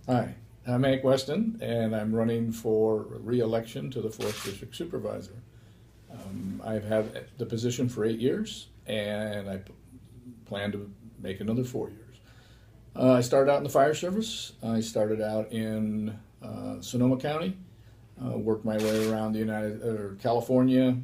Hi, I'm Hank Weston, and I'm running for re-election to the 4th District Supervisor. I've had the position for 8 years, and I plan to make another 4 years. I started out in the fire service. I started out in Sonoma County, worked my way around California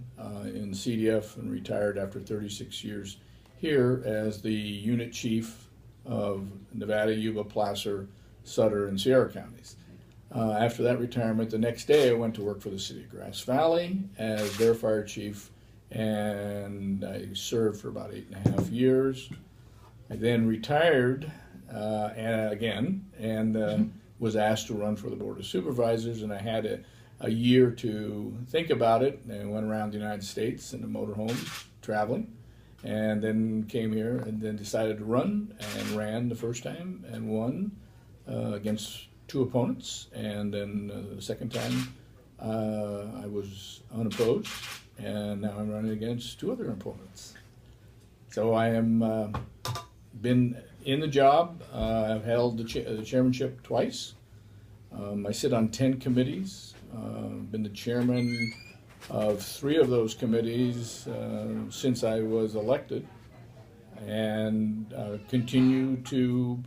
in CDF, and retired after 36 years here as the unit chief of Nevada, Yuba, Placer, Sutter, and Sierra counties. After that retirement, the next day I went to work for the city of Grass Valley as their fire chief, and I served for about 8.5 years. I then retired and was asked to run for the Board of Supervisors, and I had a year to think about it, and went around the United States in a motorhome traveling, and then came here and then decided to run, and ran the first time and won against 2 opponents, and then the second time I was unopposed, and now I'm running against 2 other opponents. So I am been in the job. I've held the chairmanship twice. I sit on 10 committees. Been the chairman of 3 of those committees since I was elected, and continue to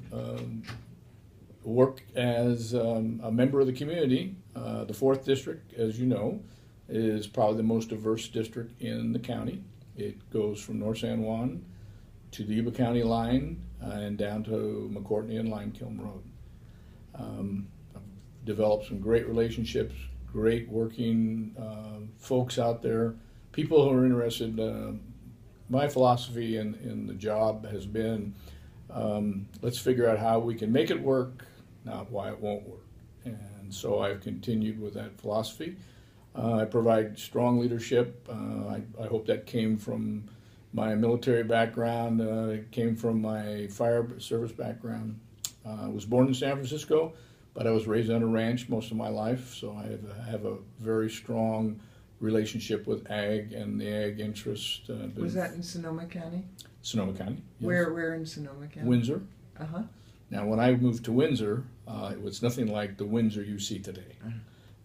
work as a member of the community. The 4th District, as you know, is probably the most diverse district in the county. It goes from North San Juan to the Yuba County line and down to McCourtney and Limekiln Road. I've developed some great relationships, great working folks out there, people who are interested. My philosophy in the job has been, let's figure out how we can make it work, not why it won't work. And so I've continued with that philosophy. I provide strong leadership. I hope that came from my military background. It came from my fire service background. I was born in San Francisco, but I was raised on a ranch most of my life, so I have a very strong relationship with ag and the ag interest. Was that in Sonoma County? Sonoma County. Yes. Where in Sonoma County? Windsor. Uh-huh. Now, when I moved to Windsor, it was nothing like the Windsor you see today.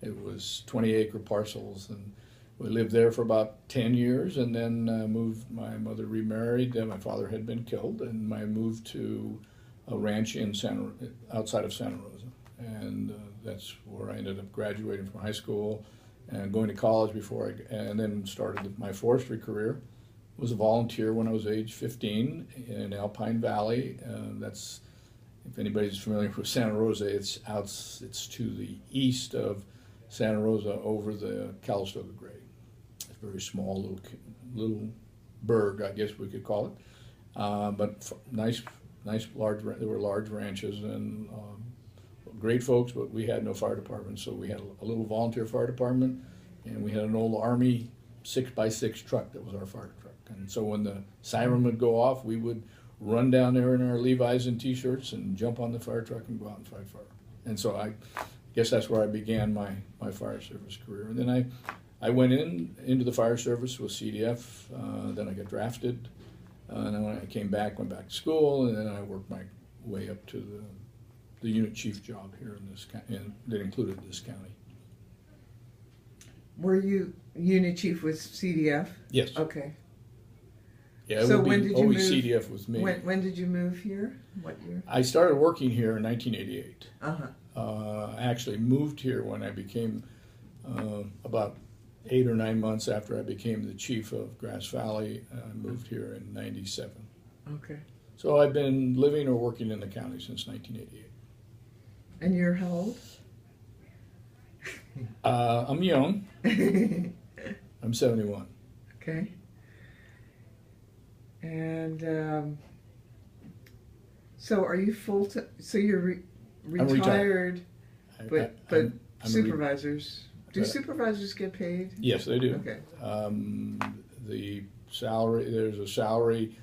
It was 20-acre parcels, and we lived there for about 10 years, and then moved. My mother remarried. My father had been killed, and I moved to a ranch outside of Santa Rosa, and that's where I ended up graduating from high school and going to college and then started my forestry career. Was a volunteer when I was age 15 in Alpine Valley. That's, if anybody's familiar with Santa Rosa, it's to the east of Santa Rosa over the Calistoga Grade. It's a very small little burg, I guess we could call it, but nice, large. There were large ranches and great folks, but we had no fire department, so we had a little volunteer fire department, and we had an old Army 6x6 truck that was our fire truck. And so when the siren would go off, we would run down there in our Levi's and T-shirts and jump on the fire truck and go out and fight fire. And so I guess that's where I began my fire service career. And then I went into the fire service with CDF. Then I got drafted. And then when I went back to school, and then I worked my way up to the unit chief job here in this that included this county. Were you unit chief with CDF? Yes. Okay. Yeah, it So would when be did you always move? CDF with me. When did you move here? What year? I started working here in 1988. Uh-huh. I actually moved here when I became about 8 or 9 months after I became the chief of Grass Valley. I moved here in 97. Okay. So I've been living or working in the county since 1988. And you're how old? I'm young. I'm 71. Okay. And so are you full-time? So you're I'm retired, but I'm supervisors, do supervisors get paid? Yes, they do. Okay. The salary, there's a salary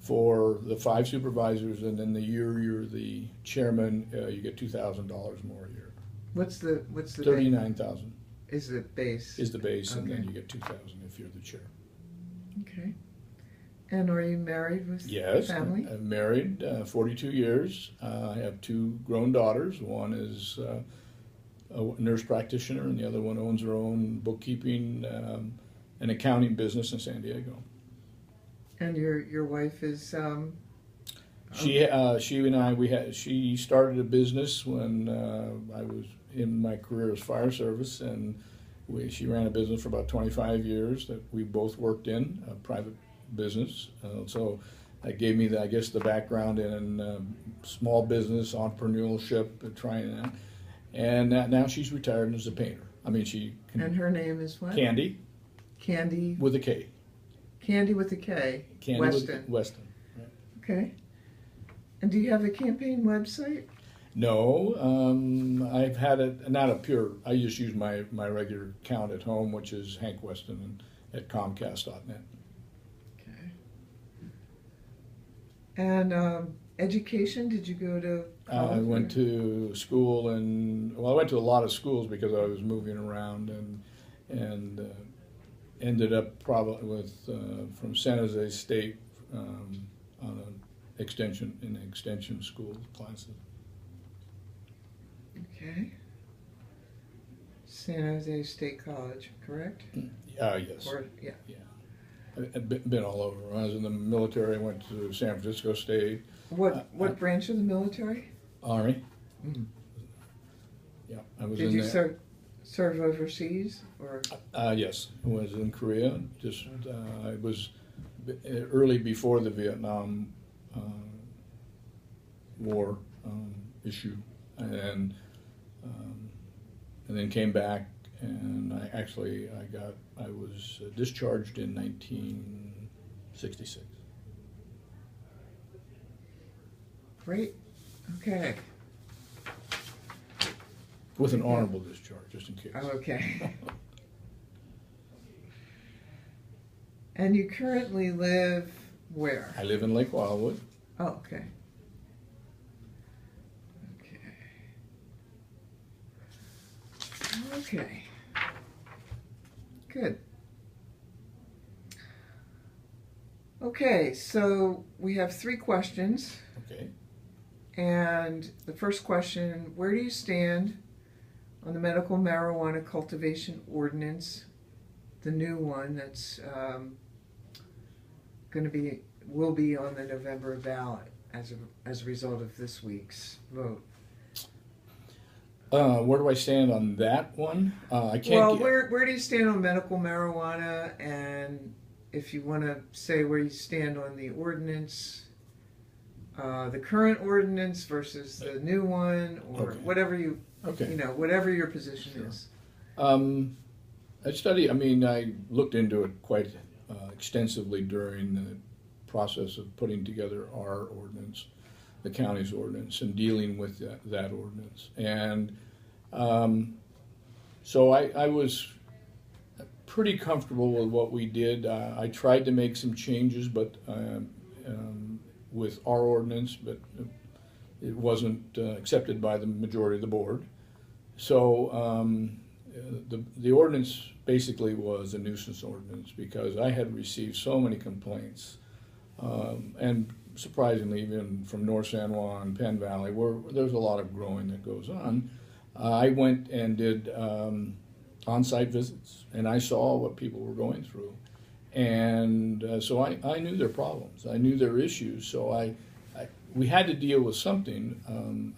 for the 5 supervisors, and then the year you're the chairman, you get $2,000 more a year. What's the $39,000 is the base? is the base, and then Okay. you get $2,000 if you're the chair. Okay. And are you married with Yes, family? I'm married, 42 years. I have two grown daughters. One is a nurse practitioner, and the other one owns her own bookkeeping and accounting business in San Diego. And your wife is She and I she started a business when I was in my career as fire service, and she ran a business for about 25 years that we both worked in, a private business. So that gave me, I guess, the background in small business, entrepreneurship, trying that. And now she's retired as a painter. I mean, and her name is what? Candy Candy with a K. Candy with a K. Candy Weston. Weston. Right. Okay. And do you have a campaign website? No, I've had it, not a pure, I just use my regular account at home, which is Hank Weston at Comcast.net. Okay. And education, did you go to college? I went to school I went to a lot of schools because I was moving around and ended up probably with, from San Jose State on an extension school classes. Okay. San Jose State College, correct? Yes. Or, yeah. Yeah. I've been all over. When I was in the military, I went to San Francisco State. What branch of the military? Army. Mm. Yeah, I was Did in you there. serve overseas or? Yes, I was in Korea. I was early before the Vietnam War issue, and then came back, and I was discharged in 1966. Great. Okay. With an honorable discharge, just in case. Oh, okay. And you currently live where? I live in Lake Wildwood. Oh, okay. Okay. Good. Okay, so we have 3 questions. Okay. And the first question, where do you stand on the medical marijuana cultivation ordinance, the new one that's will be on the November ballot as a result of this week's vote? Where do I stand on that one? I can't. Where do you stand on medical marijuana, and if you want to say where you stand on the ordinance, the current ordinance versus the new one, or Okay. whatever you, Okay. whatever your position Sure. is. I looked into it quite extensively during the process of putting together our ordinance, the county's ordinance, and dealing with that ordinance. And so I was pretty comfortable with what we did. I tried to make some changes, but with our ordinance, but it wasn't accepted by the majority of the board. So the ordinance basically was a nuisance ordinance because I had received so many complaints, and surprisingly, even from North San Juan, Penn Valley, where there's a lot of growing that goes on. I went and did on-site visits, and I saw what people were going through. And so I knew their problems. I knew their issues. So we had to deal with something.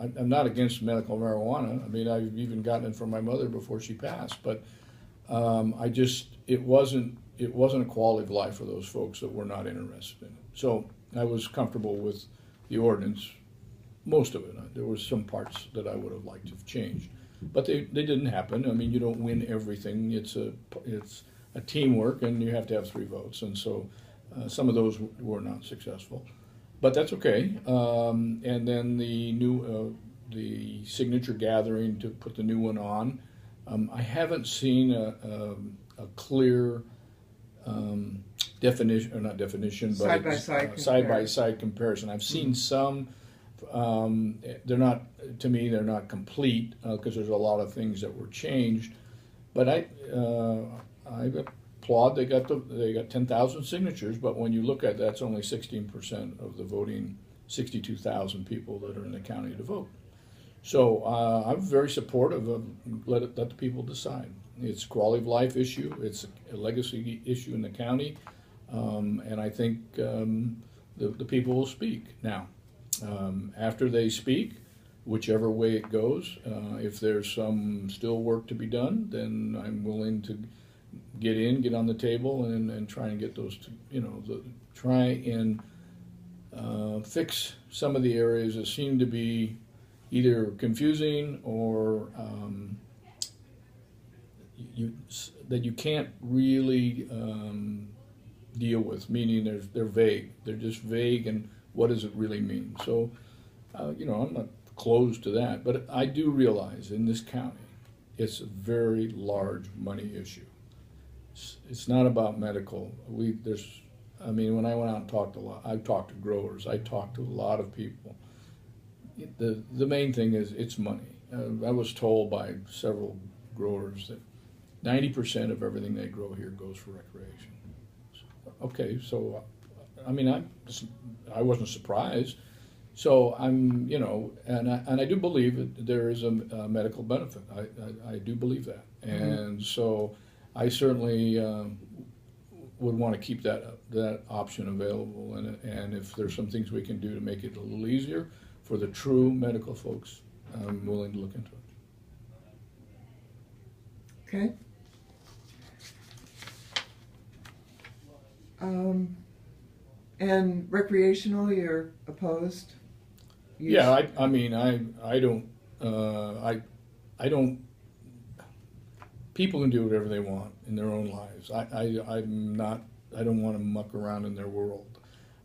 I'm not against medical marijuana. I mean, I've even gotten it from my mother before she passed. But it wasn't a quality of life for those folks that were not interested in it. So I was comfortable with the ordinance, most of it. There were some parts that I would have liked to have changed, but they didn't happen. I mean, you don't win everything. It's a teamwork, and you have to have 3 votes, and so some of those were not successful, but that's okay. And then the signature gathering to put the new one on. I haven't seen a clear definition, or not definition, but side-by-side comparison. I've seen some. They're not, to me, they're not complete because there's a lot of things that were changed. But I've applaud they got 10,000 signatures, but when you look at that's only 16% of the voting 62,000 people that are in the county to vote. So I'm very supportive of let the people decide. It's a quality of life issue. It's a legacy issue in the county, and I think the people will speak. Now, after they speak, whichever way it goes, if there's some still work to be done, then I'm willing to get on the table and try and get those, try and fix some of the areas that seem to be either confusing or that you can't really deal with, meaning they're vague. They're just vague, and what does it really mean? So, I'm not closed to that, but I do realize in this county, it's a very large money issue. It's not about medical. When I went out and talked I talked to growers. I talked to a lot of people. The main thing is it's money. I was told by several growers that 90% of everything they grow here goes for recreation. Okay, so I wasn't surprised. So I'm, and I do believe that there is a medical benefit. I do believe that, and so I certainly would want to keep that option available. And if there's some things we can do to make it a little easier for the true medical folks, I'm willing to look into it. Okay. And recreational, you're opposed? Yeah, I don't. People can do whatever they want in their own lives. I'm not. I don't want to muck around in their world.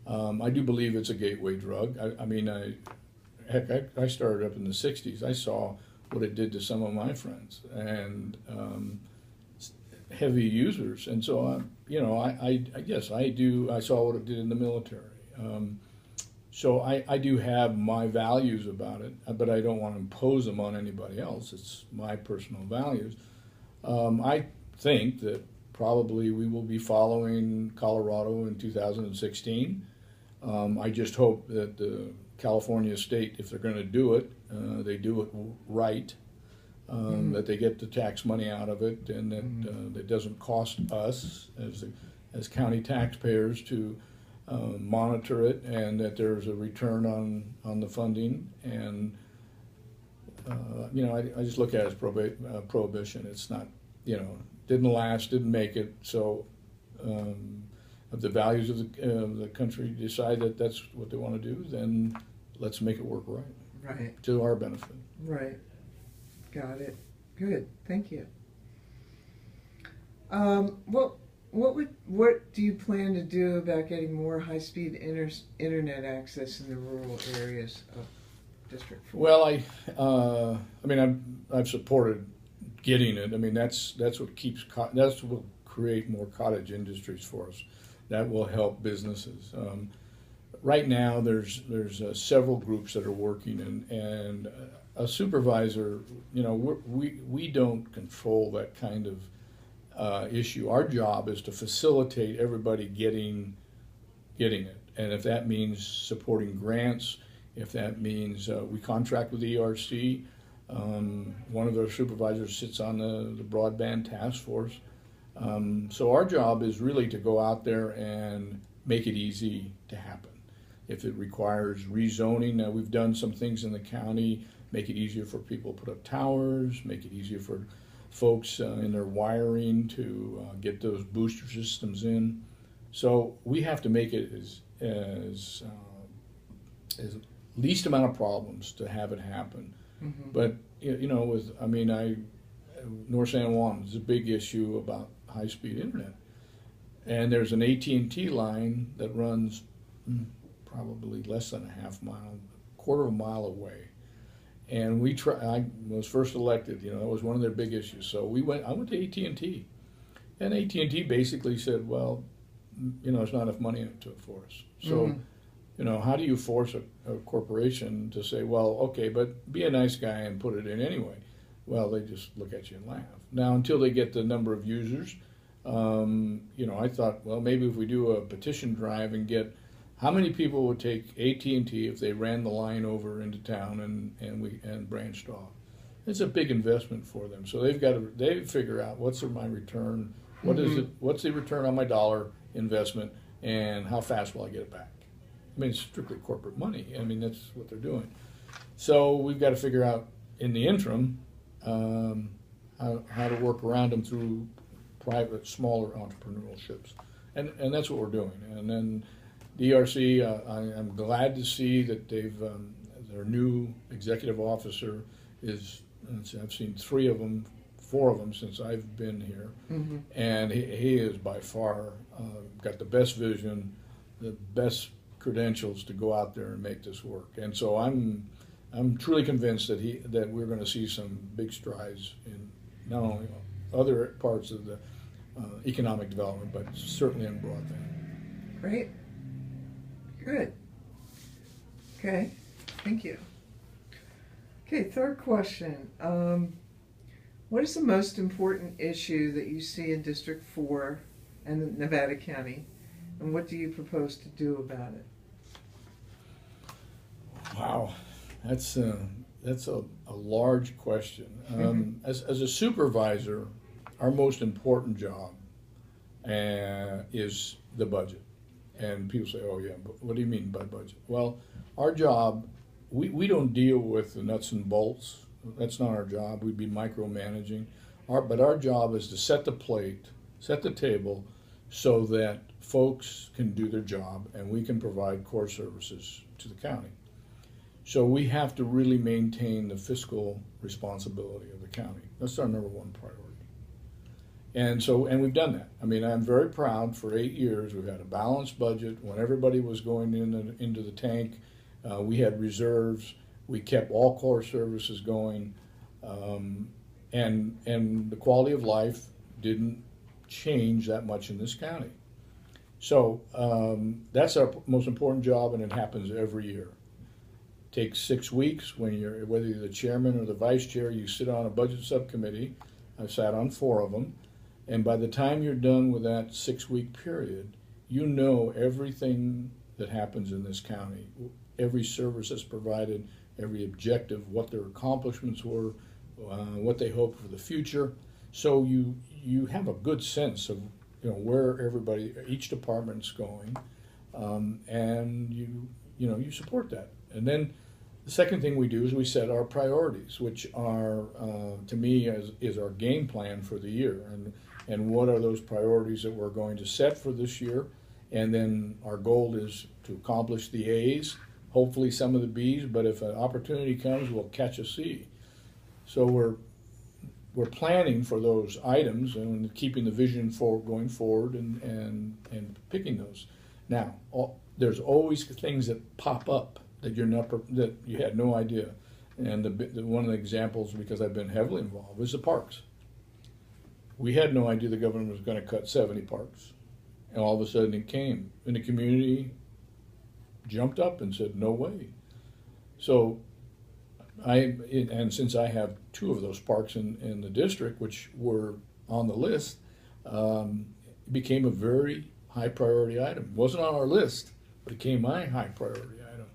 I do believe it's a gateway drug. I started up in the '60s. I saw what it did to some of my friends and heavy users, and so I guess I do. I saw what it did in the military. So I do have my values about it, but I don't want to impose them on anybody else. It's my personal values. I think that probably we will be following Colorado in 2016. I just hope that the California state, if they're going to do it, they do it right, that they get the tax money out of it, and that it doesn't cost us as county taxpayers to monitor it, and that there's a return on the funding. And I just look at it as prohibition. It's not, didn't last, didn't make it. So if the values of the country decide that that's what they want to do, then let's make it work right to our benefit. Right. Got it. Good. Thank you. What do you plan to do about getting more high-speed internet access in the rural areas of District 4? Well, I've supported getting it. That's what will create more cottage industries for us. That will help businesses. Right now, there's several groups that are working, and a supervisor. We don't control that kind of issue. Our job is to facilitate everybody getting it, and if that means supporting grants, if that means we contract with the ERC, one of their supervisors sits on the broadband task force. So our job is really to go out there and make it easy to happen. If it requires rezoning, we've done some things in the county, make it easier for people to put up towers, make it easier for folks in their wiring to get those booster systems in. So we have to make it as least amount of problems to have it happen. Mm-hmm. But North San Juan is a big issue about high-speed internet, and there's an AT&T line that runs probably less than quarter of a mile away. And I was first elected. That was one of their big issues. So I went to AT&T, and AT&T basically said, well, there's not enough money into it for us. So, how do you force a corporation to say, well, okay, but be a nice guy and put it in anyway? Well, they just look at you and laugh. Now, until they get the number of users, I thought, well, maybe if we do a petition drive and get how many people would take AT&T if they ran the line over into town and branched off. It's a big investment for them, so they figure out what's my return, what's the return on my dollar investment, and how fast will I get it back. I mean, it's strictly corporate money. I mean, that's what they're doing. So we've got to figure out in the interim how to work around them through private, smaller entrepreneurships, and that's what we're doing. And then DRC, I'm glad to see that their new executive officer is. I've seen 4 of them since I've been here, and he is by far got the best vision, the best credentials to go out there and make this work. And so I'm truly convinced that we're going to see some big strides in not only other parts of the economic development, but certainly in broadband. Great. Good. Okay. Thank you. Okay, third question. What is the most important issue that you see in District 4 and Nevada County, and what do you propose to do about it? Wow, that's a large question. As a supervisor, our most important job is the budget. And people say, oh yeah, but what do you mean by budget? Well, our job, we don't deal with the nuts and bolts. That's not our job. We'd be micromanaging. But our job is to set the plate, set the table, so that folks can do their job and we can provide core services to the county. So we have to really maintain the fiscal responsibility of the county. That's our number one priority. And we've done that. I mean, I'm very proud. For 8 years, we've had a balanced budget. When everybody was going into the tank, we had reserves. We kept all core services going, and the quality of life didn't change that much in this county. So that's our most important job, and it happens every year. It takes 6 weeks whether you're the chairman or the vice chair. You sit on a budget subcommittee. I've sat on 4 of them. And by the time you're done with that 6-week period, you know everything that happens in this county, every service that's provided, every objective, what their accomplishments were, what they hope for the future. So you have a good sense of where each department's going, and you support that. And then the second thing we do is we set our priorities, which are to me is our game plan for the year, and what are those priorities that we're going to set for this year. And then our goal is to accomplish the A's, hopefully some of the B's, but if an opportunity comes, we'll catch a C. So we're planning for those items and keeping the vision going forward and picking those. Now, there's always things that pop up that you had no idea. And one of the examples, because I've been heavily involved, is the parks. We had no idea the government was going to cut 70 parks. And all of a sudden it came. And the community jumped up and said, no way. So since I have 2 of those parks in the district, which were on the list, it became a very high priority item. It wasn't on our list, but it became my high priority item.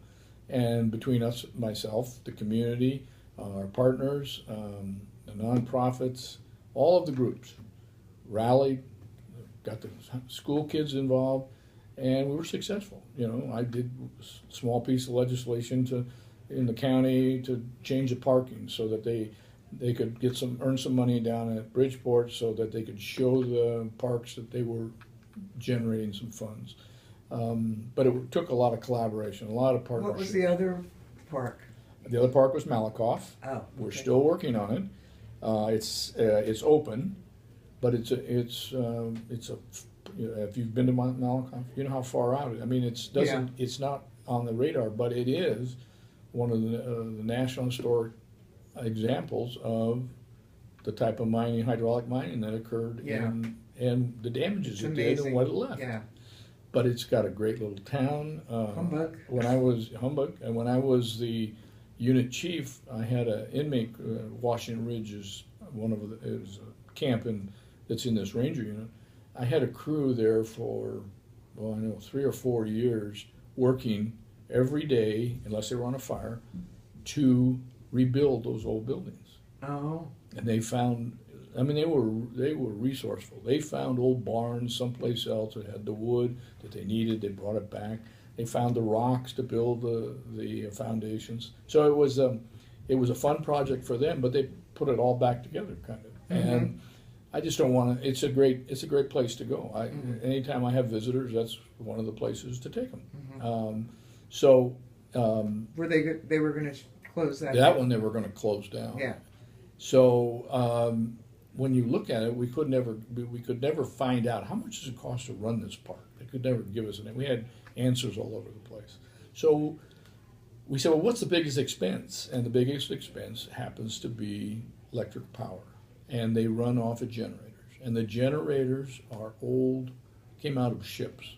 And between us, myself, the community, our partners, the nonprofits, all of the groups rallied, got the school kids involved, and we were successful. I did a small piece of legislation in the county to change the parking so that they could earn some money down at Bridgeport so that they could show the parks that they were generating some funds. But it took a lot of collaboration, a lot of partnership. What was the other park? The other park was Malakoff. Oh, okay. We're still working on it. It's open, but it's if you've been to Malakoff, you know how far out it is. I mean, it's not on the radar, but it is one of the national historic examples of the type of hydraulic mining that occurred, and the damages it did and what it left. Yeah. But it's got a great little town. Humbug. When I was the unit chief, I had an inmate. Washington Ridge is is a camp that's in this ranger unit, I had a crew there for, well, I know 3 or 4 years working every day, unless they were on a fire, to rebuild those old buildings. Oh. And they found, I mean, they were resourceful. They found old barns someplace else that had the wood that they needed. They brought it back. They found the rocks to build the foundations. So it was a fun project for them, but they put it all back together, kind of. Mm-hmm. And I just don't want to. It's a great place to go. Anytime I have visitors, that's one of the places to take them. Were they were going to close that? That one they were going to close down. Yeah. So when you look at it, we could never find out how much does it cost to run this park. They could never give us an. We had answers all over the place. So we said, well, what's the biggest expense? And the biggest expense happens to be electric power, and they run off of generators. And the generators are old, came out of ships.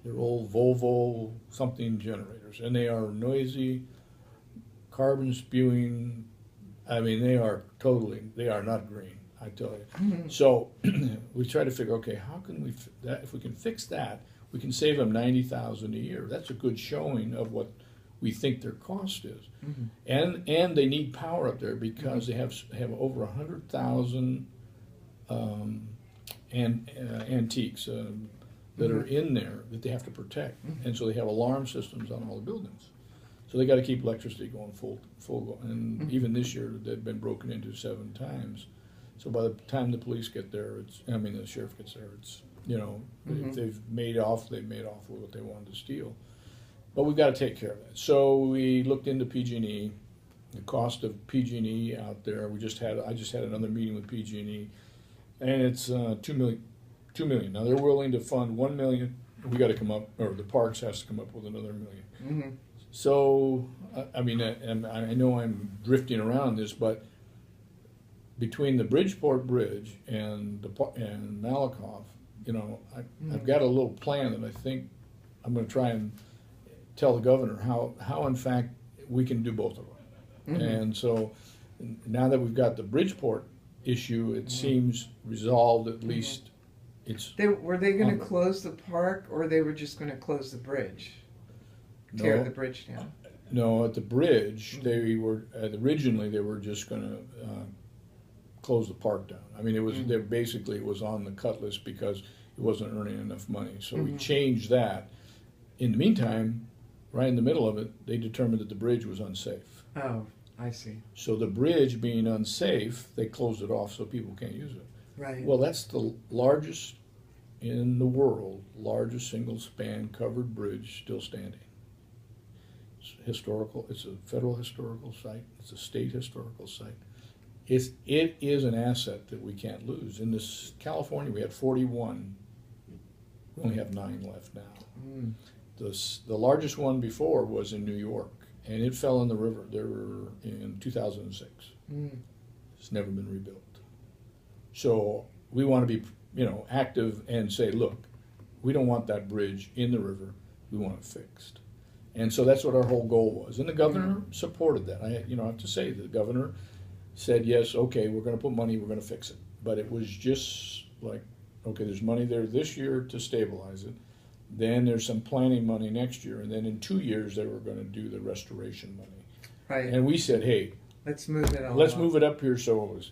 They're old Volvo something generators, and they are noisy, carbon spewing. I mean, they are not green, I tell you. Mm-hmm. So we try to figure, okay, how can we, if we can fix that, we can save them $90,000 a year. That's a good showing of what we think their cost is. Mm-hmm. And they need power up there because they have over 100,000 antiques that are in there that they have to protect. Mm-hmm. And so they have alarm systems on all the buildings. So they got to keep electricity going full. And mm-hmm. even this year, they've been broken into 7 times. So by the time the police get there, the sheriff gets there, it's, mm-hmm. if they've made off with what they wanted to steal. But we've got to take care of that. So we looked into PG&E, the cost of PG&E out there. I just had another meeting with PG&E, and it's $2 million. Now they're willing to fund $1 million. We got to come up, or the parks has to come up with another $1 million. Mm-hmm. So I know I'm drifting around this, but between the Bridgeport Bridge and Malakoff, I've got a little plan that I think I'm going to try and tell the governor how in fact we can do both of them. Mm-hmm. And so now that we've got the Bridgeport issue, it mm-hmm. seems resolved at least. Mm-hmm. Were they going to close the park, or they were just going to close the bridge? Tear the bridge down? No, at the bridge, mm-hmm. originally they were just going to close the park down. I mean, it was mm-hmm. It was on the cut list because it wasn't earning enough money. So mm-hmm. we changed that. In the meantime, right in the middle of it, they determined that the bridge was unsafe. Oh, I see. So the bridge being unsafe, they closed it off so people can't use it. Right. Well, that's the largest in the world, largest single-span covered bridge still standing. It's historical. It's a federal historical site. It's a state historical site. It is an asset that we can't lose. In this California, we had 41. We only have 9 left now. Mm. The largest one before was in New York, and it fell in the river. There were in 2006. Mm. It's never been rebuilt. So we want to be, active and say, look, we don't want that bridge in the river. We want it fixed. And so that's what our whole goal was. And the governor supported that. I have to say, the governor said, yes, okay, we're going to put money, we're going to fix it. But it was just like, okay, there's money there this year to stabilize it. Then there's some planning money next year. And then in 2 years, they were going to do the restoration money. Right. And we said, hey, let's move it on. Let's move it up here so it was,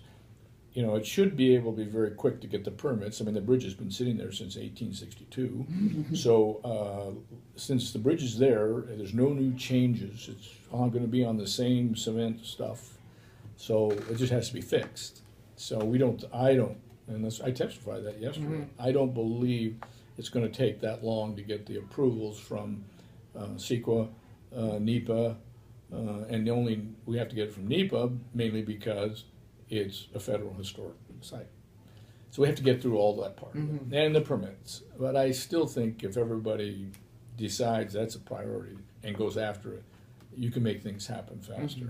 it should be able to be very quick to get the permits. I mean, the bridge has been sitting there since 1862. So since the bridge is there, there's no new changes. It's all going to be on the same cement stuff. So it just has to be fixed. So I testified that yesterday. Mm-hmm. I don't believe it's going to take that long to get the approvals from CEQA, NEPA, and we have to get it from NEPA mainly because it's a federal historic site. So we have to get through all that part mm-hmm. and the permits. But I still think if everybody decides that's a priority and goes after it, you can make things happen faster.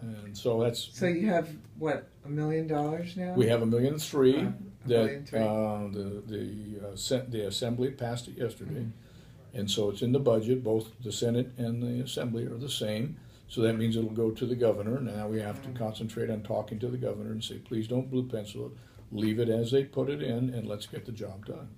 Mm-hmm. And so that's. So you have what, $1 million now? We have $1.3 million. The Assembly passed it yesterday, mm-hmm. and so it's in the budget. Both the Senate and the Assembly are the same. So that means it'll go to the governor. Now we have to concentrate on talking to the governor and say, please don't blue pencil it. Leave it as they put it in, and let's get the job done.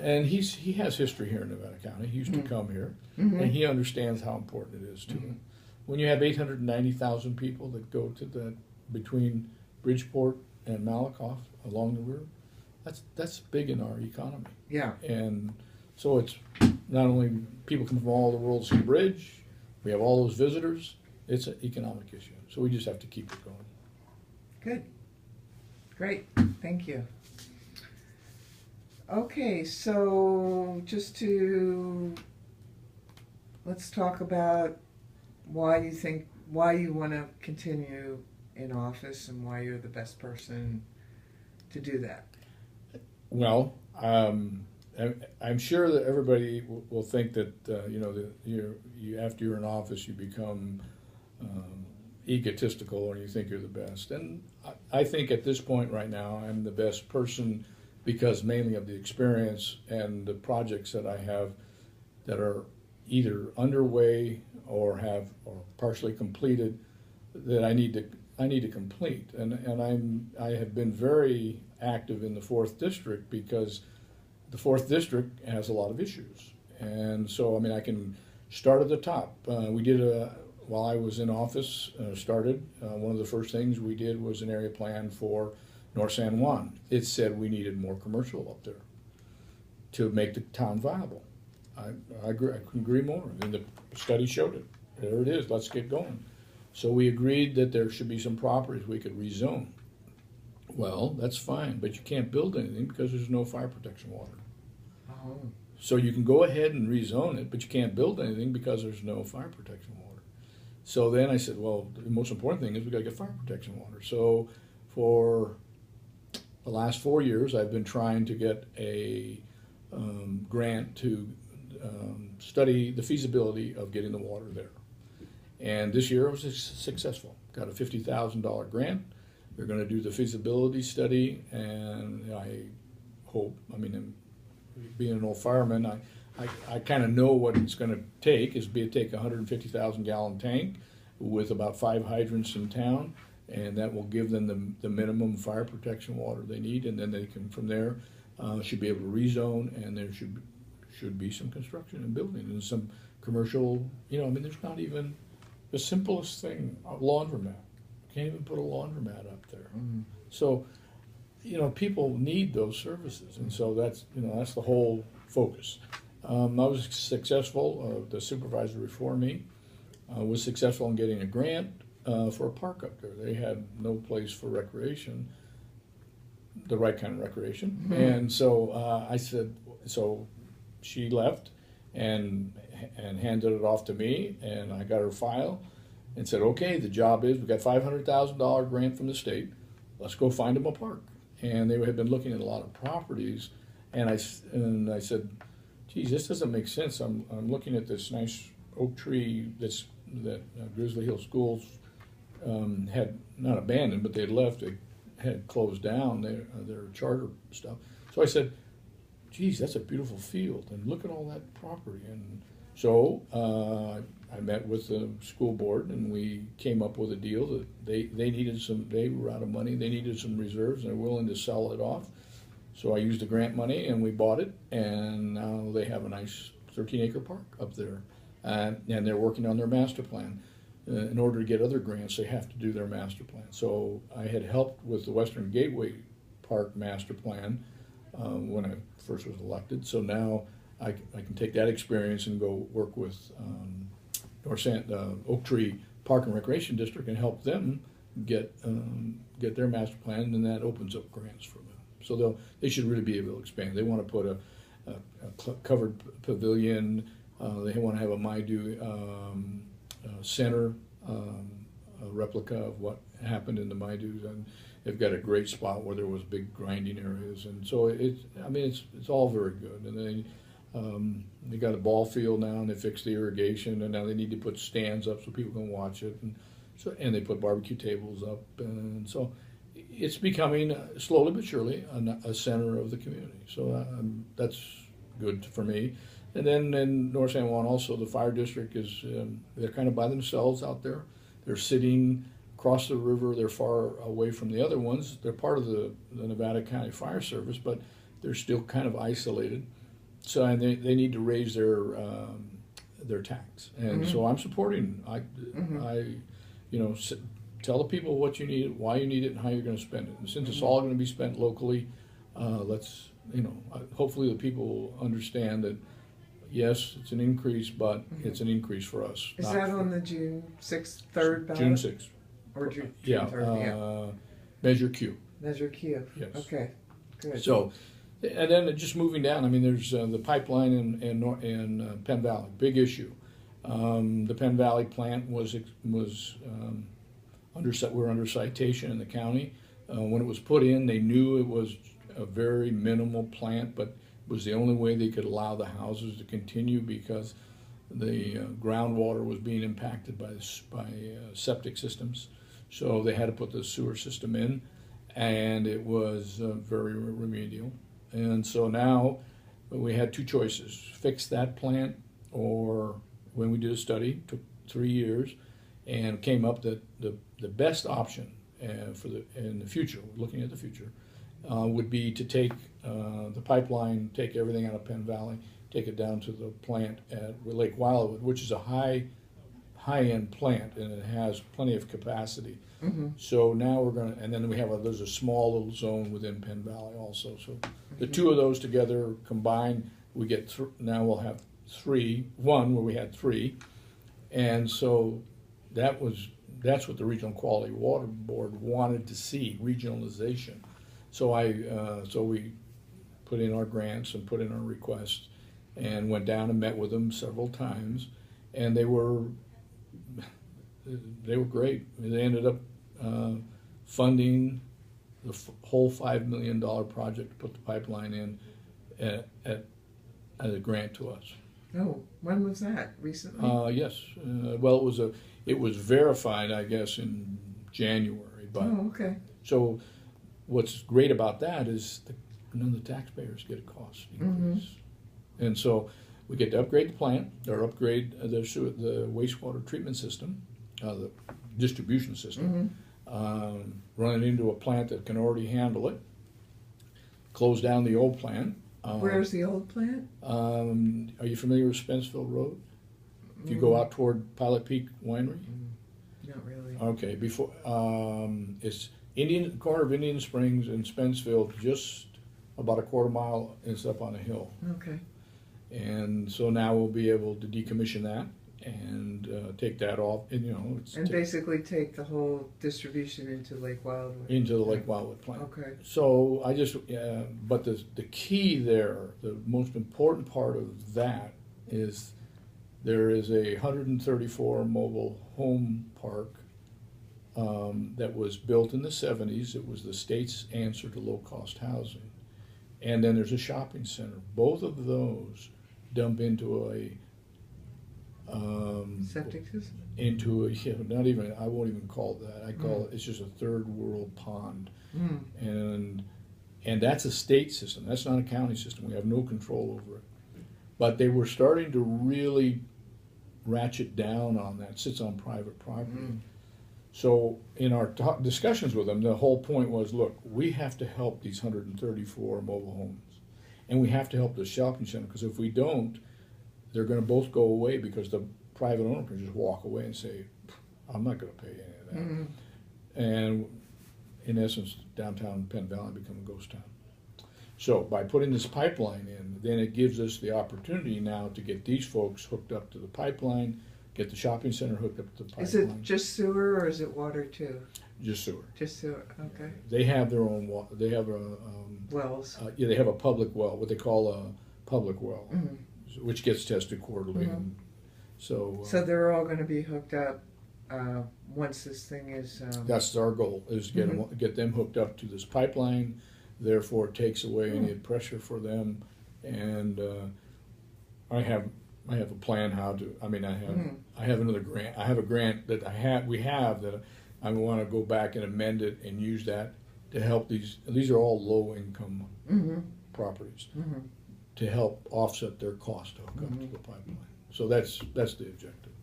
And he has history here in Nevada County. He used to come here, and he understands how important it is to him. When you have 890,000 people that go to between Bridgeport and Malakoff along the river, that's big in our economy. Yeah. And so it's not only people come from all over the world to see the bridge, we have all those visitors. It's an economic issue. So we just have to keep it going. Good. Great. Thank you. Okay, so let's talk about why you want to continue in office and why you're the best person to do that. Well, I'm sure that everybody will think that after you're in office you become egotistical or you think you're the best. And I think at this point right now I'm the best person because mainly of the experience and the projects that I have that are either underway or partially completed that I need to complete. And I have been very active in the 4th District because the 4th District has a lot of issues. And so, I can start at the top. We did while I was in office, one of the first things we did was an area plan for North San Juan. It said we needed more commercial up there to make the town viable. I couldn't agree more. The study showed it. There it is. Let's get going. So we agreed that there should be some properties we could rezone. Well, that's fine, but you can't build anything because there's no fire protection water. Oh. So you can go ahead and rezone it, but you can't build anything because there's no fire protection water. So then I said, well, the most important thing is we got to get fire protection water. So for the last 4 years, I've been trying to get a grant to study the feasibility of getting the water there. And this year it was successful. Got a $50,000 grant. They're going to do the feasibility study, and I hope, being an old fireman, I kind of know what it's going to take. Take a 150,000 gallon tank with about 5 hydrants in town, and that will give them the minimum fire protection water they need, and then they can, from there, should be able to rezone, and there should be some construction and building and some commercial, there's not even the simplest thing, a laundromat. Can't even put a laundromat up there. Mm-hmm. So, people need those services, and so that's the whole focus. I was successful. The supervisor before me was successful in getting a grant for a park up there. They had no place for recreation, the right kind of recreation, mm-hmm. And so I said. So she left and handed it off to me, and I got her file. And said, okay, the job is, we got $500,000 grant from the state. Let's go find them a park. And they had been looking at a lot of properties. And I said, geez, this doesn't make sense. I'm looking at this nice oak tree that Grizzly Hill Schools had not abandoned, but they had left. They had closed down their charter stuff. So I said, geez, that's a beautiful field. And look at all that property. And so I met with the school board, and we came up with a deal that they were out of money, they needed some reserves, and they're willing to sell it off. So I used the grant money, and we bought it, and now they have a nice 13-acre park up there, and they're working on their master plan. In order to get other grants, they have to do their master plan. So I had helped with the Western Gateway Park master plan when I first was elected, so now I can take that experience and go work with Oak Tree Park and Recreation District and help them get their master plan, and that opens up grants for them. So they should really be able to expand. They want to put a covered pavilion. They want to have a Maidu center, a replica of what happened in the Maidus, and they've got a great spot where there was big grinding areas, and so it's all very good. And they got a ball field now, and they fixed the irrigation, and now they need to put stands up so people can watch it, and they put barbecue tables up, and so it's becoming slowly but surely a center of the community. So that's good for me. And then in North San Juan also, the fire district is they're kind of by themselves out there. They're sitting across the river. They're far away from the other ones. They're part of the Nevada County Fire Service, but they're still kind of isolated. So and they need to raise their tax, and so I'm supporting. I tell the people what you need, why you need it, and how you're going to spend it. And since it's all going to be spent locally, let's hopefully the people will understand that. Yes, it's an increase, but it's an increase for us. Is that on the June 6th, 3rd ballot? June 6th. Or June 3rd, Measure Q. Measure Q. Yes. Okay, good. So, and then just moving down, I mean, there's the pipeline in Penn Valley, big issue. The Penn Valley plant was we're under citation in the county. When it was put in, they knew it was a very minimal plant, but was the only way they could allow the houses to continue because the groundwater was being impacted by septic systems. So they had to put the sewer system in, and it was very remedial. And so now we had two choices: fix that plant, or when we did a study, took 3 years, and came up that the best option in the future, looking at the future, would be to take the pipeline, take everything out of Penn Valley, take it down to the plant at Lake Wildwood, which is a high-end plant, and it has plenty of capacity. So now we're going to, and then there's a small little zone within Penn Valley also. So the two of those together combined, we get now we'll have one where we had three, and so that's what the Regional Quality Water Board wanted to see, regionalization. So we put in our grants and put in our requests, and went down and met with them several times, and they were great. They ended up funding the whole $5 million project to put the pipeline in as a grant to us. Oh, when was that? Recently? Yes. Well, it was verified, I guess, in January. But oh, okay. So what's great about that is none of the taxpayers get a cost increase. And so we get to upgrade the plant, or upgrade the wastewater treatment system, the distribution system, run it into a plant that can already handle it, close down the old plant. Where's the old plant? Are you familiar with Spenceville Road? If you go out toward Pilot Peak Winery? Not really. Okay, before it's corner of Indian Springs and Spenceville, just about a quarter mile. It's up on a hill. Okay. And so now we'll be able to decommission that and take that off. And basically take the whole distribution into Lake Wildwood. Into the Lake Wildwood plant. Okay. So but the key there, the most important part of that is there is a 134 mobile home park that was built in the 70s. It was the state's answer to low-cost housing. And then there's a shopping center. Both of those dump into a septic system? Not even, I won't even call it that. I call it, it's just a third world pond. And that's a state system. That's not a county system. We have no control over it. But they were starting to really ratchet down on that. It sits on private property. So in our discussions with them, the whole point was, look, we have to help these 134 mobile homes. And we have to help the shopping center, because if we don't, they're going to both go away, because the private owner can just walk away and say, I'm not going to pay any of that. And in essence, downtown Penn Valley become a ghost town. So by putting this pipeline in, then it gives us the opportunity now to get these folks hooked up to the pipeline, get the shopping center hooked up to the pipeline. Is it just sewer, or is it water too? Just sewer. Just sewer, okay. They have their own water. They have wells. They have a public well, what they call a public well, which gets tested quarterly. And so they're all going to be hooked up once this thing is... that's our goal, is get them hooked up to this pipeline. Therefore, it takes away any pressure for them. And I have a plan how to. I mean, I have another grant. I have a grant that we have that I want to go back and amend it and use that to help these. These are all low income properties to help offset their cost to hook up to the pipeline. So that's the objective.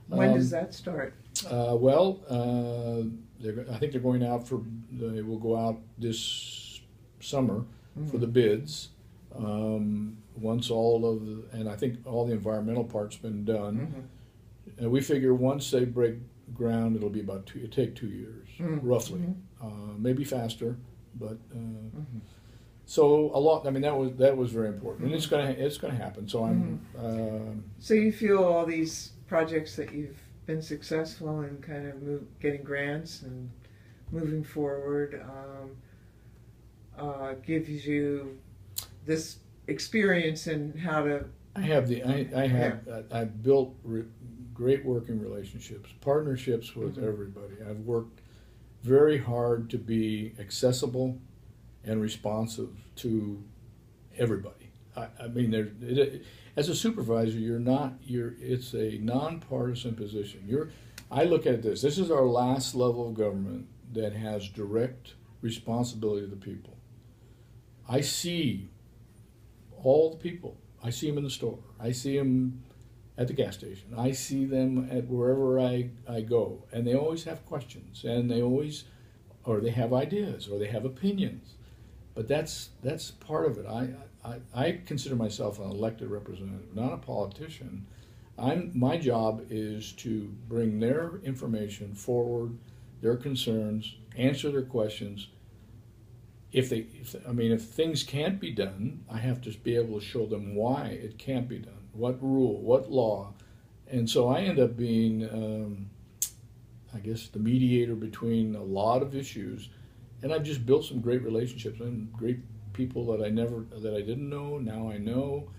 When does that start? I think they're going out they will go out this summer for the bids. once all of the, and I think all the environmental part's been done, Mm-hmm. and we figure once they break ground, it'll be about it'll take 2 years, roughly, maybe faster, but so a lot. I mean, that was very important, and it's gonna happen. So I'm. So you feel all these projects that you've been successful in kind of getting grants and moving forward gives you this experience in how to. I've built great working relationships, partnerships with everybody. I've worked very hard to be accessible and responsive to everybody. I mean, as a supervisor, it's a nonpartisan position. I look at this. This is our last level of government that has direct responsibility to the people. I see all the people. I see them in the store. I see them at the gas station. I see them at wherever I go, and they always have questions, and or they have ideas, or they have opinions. But that's part of it. I consider myself an elected representative, not a politician. My job is to bring their information forward, their concerns, answer their questions. If things can't be done, I have to be able to show them why it can't be done, what rule, what law, and so I end up being, I guess, the mediator between a lot of issues, and I've just built some great relationships and great people that I didn't know. Now I know.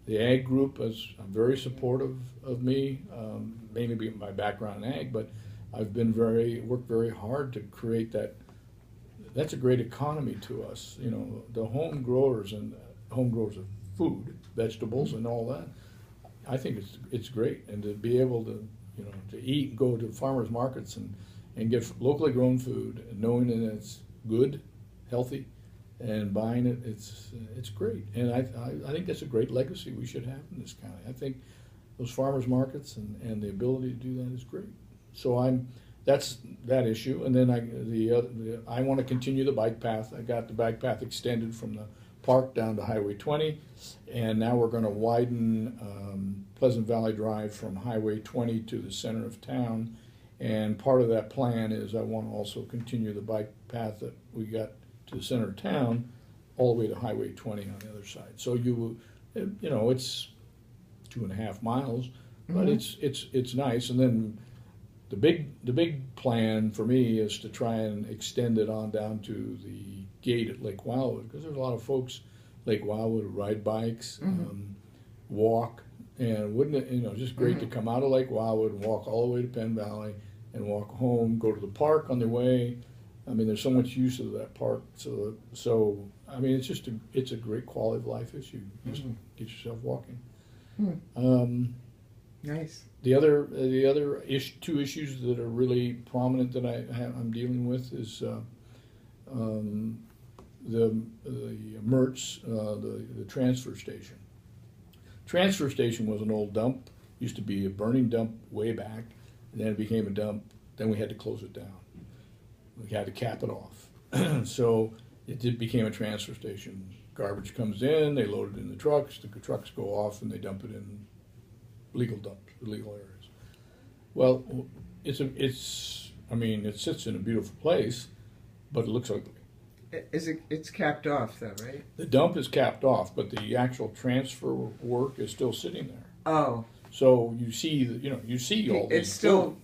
The ag group is very supportive of me, mainly being my background in ag, but I've worked very hard to create that. That's a great economy to us. You know, the home growers of food, vegetables, and all that. I think it's great, and to be able to eat, go to farmers markets and get locally grown food, and knowing that it's good, healthy, and buying it, it's great. And I think that's a great legacy we should have in this county. I think those farmers markets and the ability to do that is great. So that's that issue. And then I want to continue the bike path. I got the bike path extended from the park down to Highway 20, and now we're going to widen Pleasant Valley Drive from Highway 20 to the center of town. And part of that plan is I want to also continue the bike path that we got to the center of town all the way to Highway 20 on the other side. So it's 2.5 miles, but it's nice. And then the big plan for me is to try and extend it on down to the gate at Lake Wildwood, because there's a lot of folks Lake Wildwood who ride bikes, walk, and wouldn't it just great to come out of Lake Wildwood and walk all the way to Penn Valley and walk home, go to the park on the way. I mean, there's so much use of that park. So I mean, it's a great quality of life issue. Just get yourself walking. Nice. The other two issues that are really prominent that I'm dealing with is the Mertz, the transfer station. Transfer station was an old dump. Used to be a burning dump way back, and then it became a dump. Then we had to close it down. We had to cap it off. So it became a transfer station. Garbage comes in, they load it in the trucks go off, and they dump it in legal areas. Well, it sits in a beautiful place, but it looks ugly. It's capped off though, right? The dump is capped off, but the actual transfer work is still sitting there. Oh. So you see all these.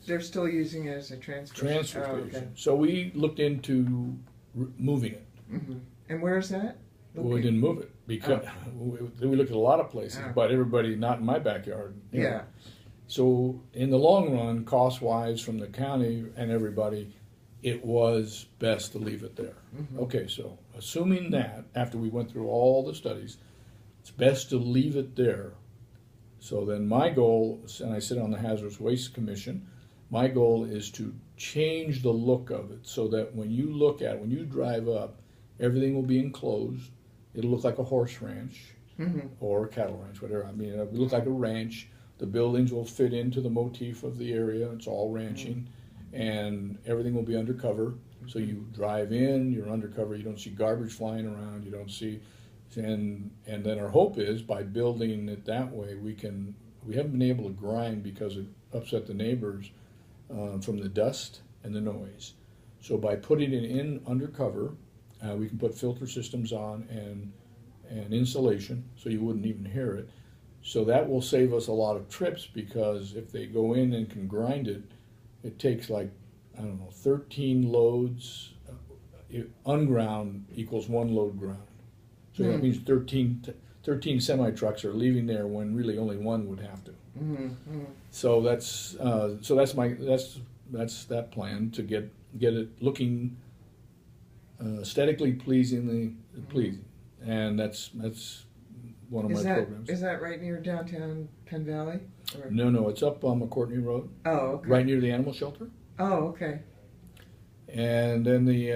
They're still using it as a transfer station. Okay. So we looked into moving it. And where is that? Well, we didn't move it because we looked at a lot of places, but everybody not in my backyard. Yeah. So in the long run, cost-wise, from the county and everybody, it was best to leave it there. Okay, so assuming that after we went through all the studies, it's best to leave it there. So then my goal, and I sit on the Hazardous Waste Commission, my goal is to change the look of it so that when you drive up, everything will be enclosed. It'll look like a horse ranch or a cattle ranch, whatever. I mean, it'll look like a ranch. The buildings will fit into the motif of the area. It's all ranching, and everything will be undercover. So you drive in, you're undercover. You don't see garbage flying around. You don't see, And then our hope is by building it that way, we haven't been able to grind because it upset the neighbors from the dust and the noise. So by putting it in undercover, we can put filter systems on and insulation, so you wouldn't even hear it. So that will save us a lot of trips, because if they go in and can grind it, it takes like, I don't know, 13 loads. Unground equals 1 load ground. So that means 13 semi-trucks are leaving there when really only 1 would have to. So that's that plan, to get it looking aesthetically pleasing, and that's one of my programs. Is that right near downtown Penn Valley? Or? No, it's up on McCourtney Road. Oh, okay. Right near the animal shelter. Oh, okay. And then the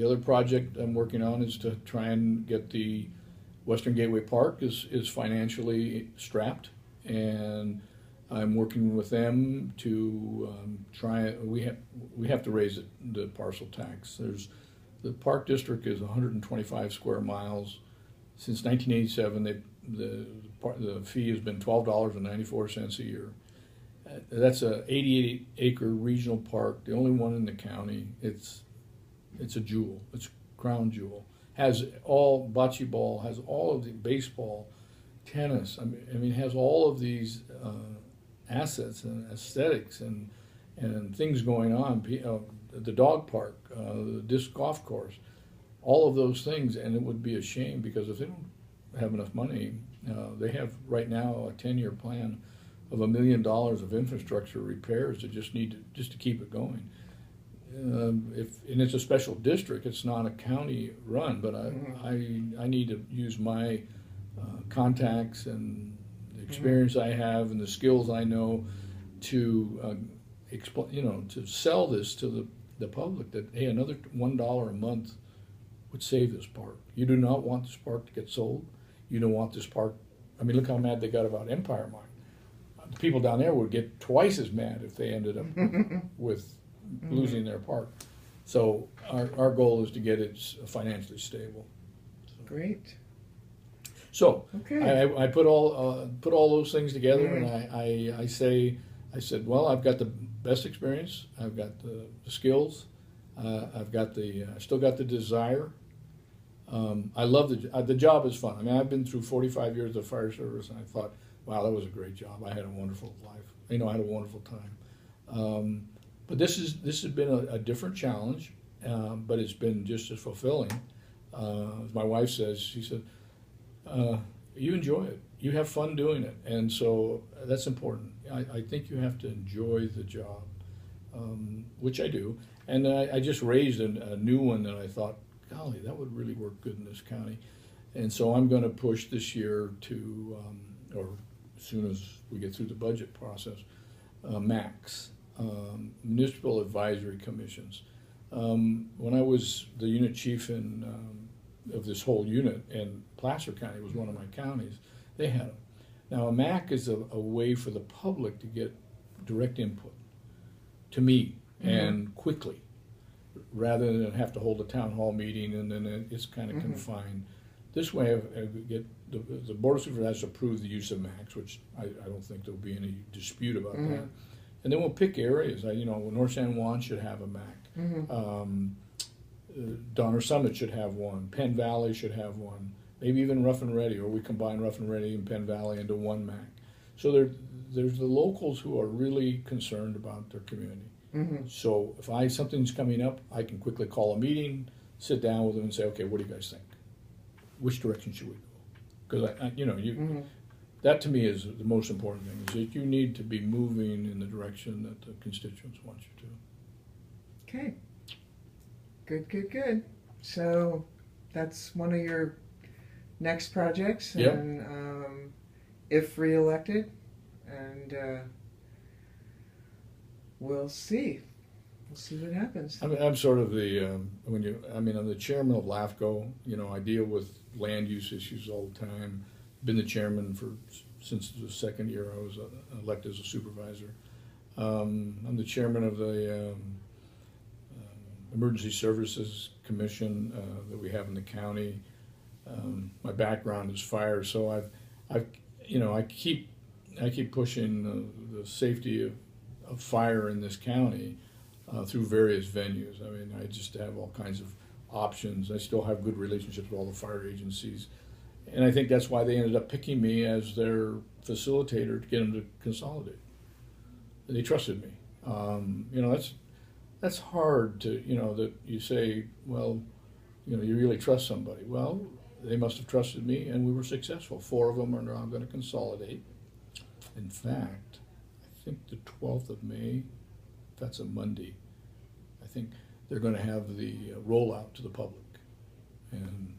other project I'm working on is to try and get the Western Gateway Park is financially strapped, and I'm working with them to try. We have to raise the parcel tax. The park district is 125 square miles. Since 1987, the fee has been $12.94 a year. That's a 88-acre regional park, the only one in the county. It's a jewel. It's a crown jewel. Has all bocce ball, has all of the baseball, tennis. I mean, has all of these assets and aesthetics and things going on. The dog park, the disc golf course, all of those things. And it would be a shame, because if they don't have enough money, they have right now a 10-year plan of $1 million of infrastructure repairs that just to keep it going. And it's a special district, it's not a county run, but I need to use my contacts and the experience I have and the skills I know to to sell this to the public, that hey, another $1 a month would save this park. You do not want this park to get sold. You don't want this park. I mean, look how mad they got about Empire Mine. The people down there would get twice as mad if they ended up with losing their park. So our goal is to get it financially stable. Great. So okay. I put all those things together, and I said, well, I've got the best experience, I've got the skills, I've got I still got the desire. I love the job is fun. I mean, I've been through 45 years of fire service, and I thought, wow, that was a great job. I had a wonderful life. I had a wonderful time. But this has been a different challenge, but it's been just as fulfilling. As my wife says, she said, you enjoy it. You have fun doing it. And so that's important. I think you have to enjoy the job, which I do. And I just raised a new one that I thought, golly, that would really work good in this county. And so I'm going to push this year to, or as soon as we get through the budget process, MACs, Municipal Advisory Commissions. When I was the unit chief of this whole unit, and Placer County was one of my counties, they had them. Now, a MAC is a way for the public to get direct input to me and quickly, rather than have to hold a town hall meeting and then it's kind of confined. This way, I get the Board of Supervisors approved the use of MACs, which I don't think there'll be any dispute about that. And then we'll pick areas. North San Juan should have a MAC. Donner Summit should have one. Penn Valley should have one. Maybe even Rough and Ready, or we combine Rough and Ready and Penn Valley into one MAC. So there's the locals who are really concerned about their community. So if something's coming up, I can quickly call a meeting, sit down with them, and say, okay, what do you guys think? Which direction should we go? Because that to me is the most important thing, is that you need to be moving in the direction that the constituents want you to. Okay. Good. So that's one of your next projects, and if reelected, and we'll see what happens. I'm sort of I'm the chairman of LAFCO. I deal with land use issues all the time. Been the chairman since the second year I was elected as a supervisor. I'm the chairman of the Emergency Services Commission that we have in the county. my background is fire, so I've I keep pushing the safety of fire in this county through various venues. I mean, I just have all kinds of options. I still have good relationships with all the fire agencies, and I think that's why they ended up picking me as their facilitator to get them to consolidate. And they trusted me. That's hard to, that you say, well, you really trust somebody. Well, they must have trusted me, and we were successful. 4 of them are now going to consolidate. In fact, I think the 12th of May, that's a Monday, I think they're going to have the rollout to the public. And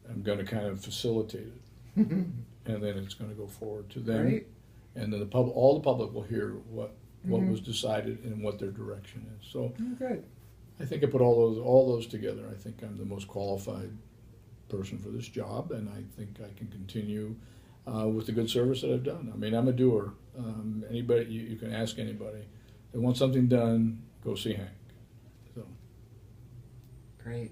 I'm going to kind of facilitate it. And then it's going to go forward to them. Right. And then all the public will hear what was decided and what their direction is. So Good. I think I put all those together. I think I'm the most qualified person for this job, and I think I can continue with the good service that I've done. I mean, I'm a doer. Anybody, you can ask anybody. They want something done, go see Hank. So. Great.